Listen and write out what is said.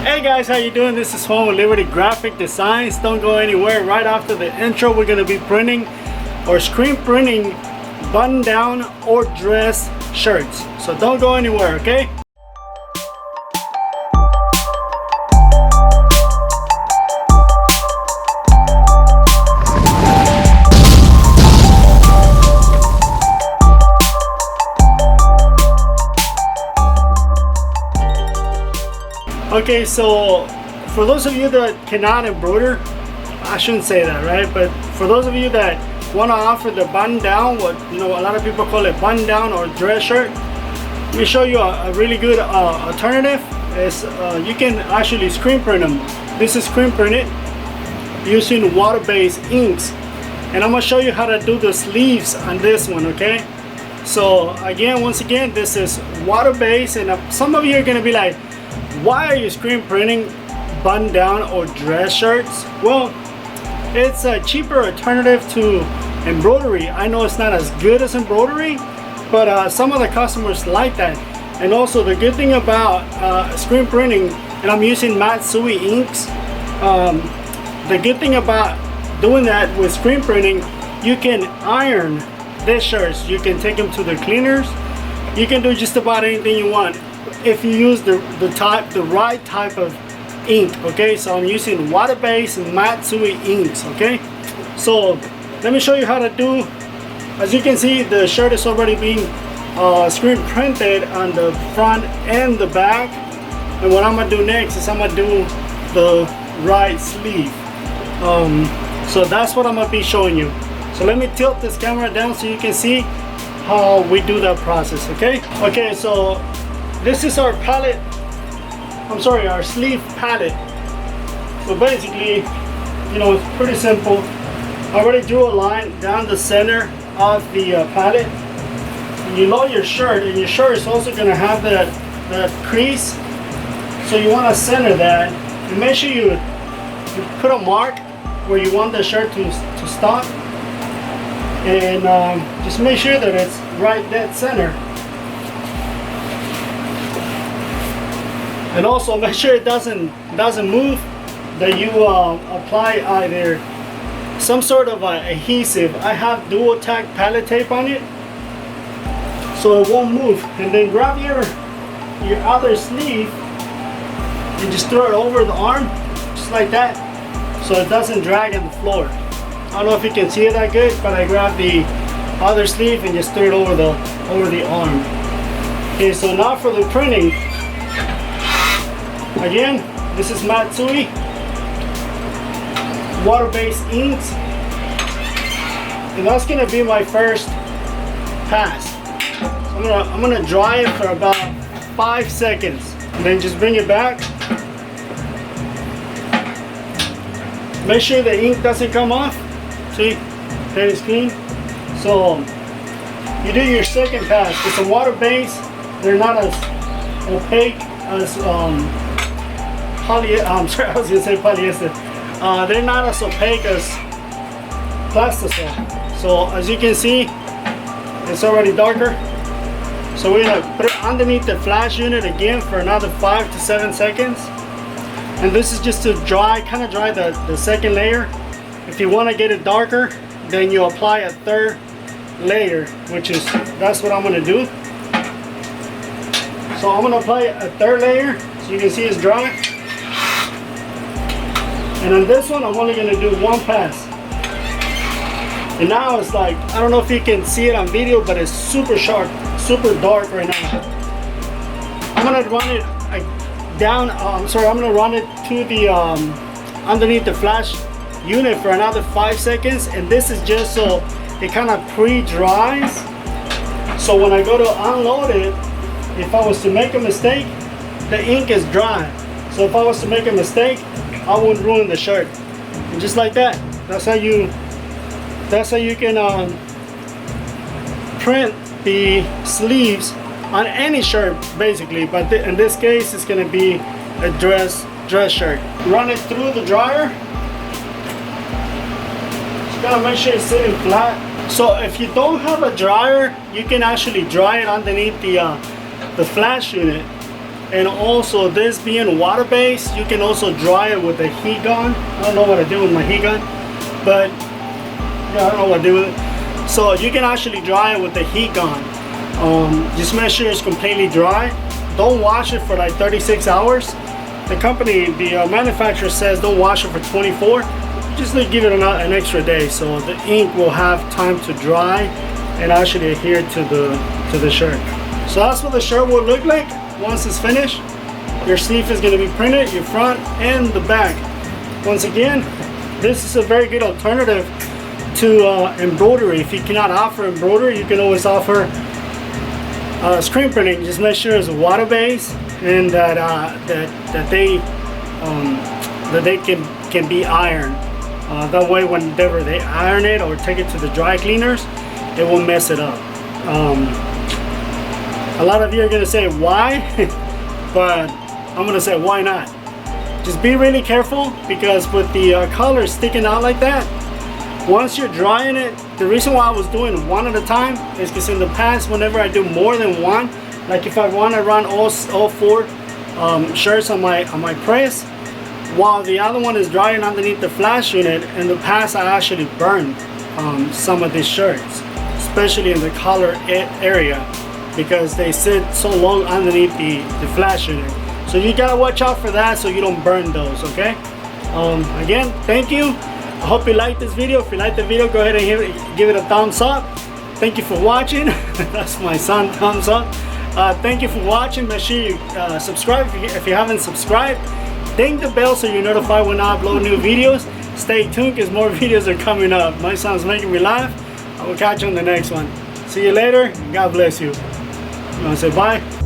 Hey guys, how you doing? This is Juan with Liberty Graphic Designs. Don't go anywhere. Right after the intro, we're going to be printing or screen printing button down or dress shirts. So don't go anywhere, okay? Okay, so for those of you that cannot embroider, I shouldn't say that, right? But for those of you that want to offer the button down, what a lot of people call it button down or dress shirt, let me show you a really good alternative. Is you can actually screen print them. This is screen printed using water-based inks, and I'm gonna show you how to do the sleeves on this one. Okay, so once again, this is water-based, and some of you are gonna be like, why are you screen printing button down or dress shirts? Well, it's a cheaper alternative to embroidery. I know it's not as good as embroidery, but some of the customers like that. And also the good thing about screen printing, and I'm using Matsui inks, the good thing about doing that with screen printing, you can iron these shirts. You can take them to the cleaners. You can do just about anything you want if you use the right type of ink. Okay, so I'm using water-based Matsui inks. Okay, so let me show you how to do. As you can see, the shirt is already being screen printed on the front and the back, and what I'm gonna do next is I'm gonna do the right sleeve. So that's what I'm gonna be showing you. So let me tilt this camera down so you can see how we do that process. Okay, so this is our palette, our sleeve palette. So basically, it's pretty simple. I already drew a line down the center of the palette. And you load your shirt, and your shirt is also going to have that crease. So you want to center that, and make sure you put a mark where you want the shirt to stop. And just make sure that it's right dead center. And also make sure it doesn't move, that you apply either some sort of adhesive. I have dual tack palette tape on it, so it won't move. And then grab your other sleeve and just throw it over the arm, just like that, so it doesn't drag on the floor. I don't know if you can see it that good, but I grabbed the other sleeve and just threw it over the arm. Okay, so now for the printing. Again, this is Matsui water-based inks, and that's gonna be my first pass. I'm gonna dry it for about 5 seconds, and then just bring it back. Make sure the ink doesn't come off. See, that is clean. So you do your second pass. It's a water-based. They're not as opaque as I'm sorry, I was gonna say polyester. They're not as opaque as plasticine. So as you can see, it's already darker. So we're gonna put it underneath the flash unit again for another 5 to 7 seconds. And this is just to kind of dry the second layer. If you want to get it darker, then you apply a third layer, that's what I'm gonna do. So I'm gonna apply a third layer so you can see it's dry. And on this one, I'm only going to do one pass. And now it's like, I don't know if you can see it on video, but it's super sharp, super dark right now. I'm going to run it down, I'm going to run it to the, underneath the flash unit for another 5 seconds. And this is just so it kind of pre-dries. So when I go to unload it, if I was to make a mistake, the ink is dry. So if I was to make a mistake, I wouldn't ruin the shirt. And just like that, that's how you can print the sleeves on any shirt basically, but in this case it's going to be a dress shirt. Run it through the dryer. Just gotta make sure it's sitting flat. So if you don't have a dryer, you can actually dry it underneath the flash unit. And also, this being water based, you can also dry it with a heat gun. I don't know what I do with my heat gun, but yeah, I don't know what I do with it. So you can actually dry it with the heat gun. Just make sure it's completely dry. Don't wash it for like 36 hours. The company, the manufacturer says don't wash it for 24. Just to give it an extra day, so the ink will have time to dry and actually adhere to the shirt. So that's what the shirt will look like once it's finished. Your sleeve is going to be printed, your front and the back. Once again, this is a very good alternative to embroidery. If you cannot offer embroidery, you can always offer screen printing. Just make sure it's water based and that they can be ironed. That way, whenever they iron it or take it to the dry cleaners, it won't mess it up. A lot of you are gonna say why, but I'm gonna say why not. Just be really careful, because with the color sticking out like that, once you're drying it, the reason why I was doing one at a time is because in the past, whenever I do more than one, like if I want to run all four shirts on my press, while the other one is drying underneath the flash unit, in the past I actually burned some of these shirts, especially in the collar area, because they sit so long underneath the flash unit. So you gotta watch out for that so you don't burn those, okay? Again, thank you. I hope you liked this video. If you liked the video, go ahead and give it a thumbs up. Thank you for watching. That's my son, thumbs up. Thank you for watching. Make sure you subscribe if you haven't subscribed. Ding the bell so you're notified when I upload new videos. Stay tuned because more videos are coming up. My son's making me laugh. I will catch you on the next one. See you later. God bless you. You want to say bye?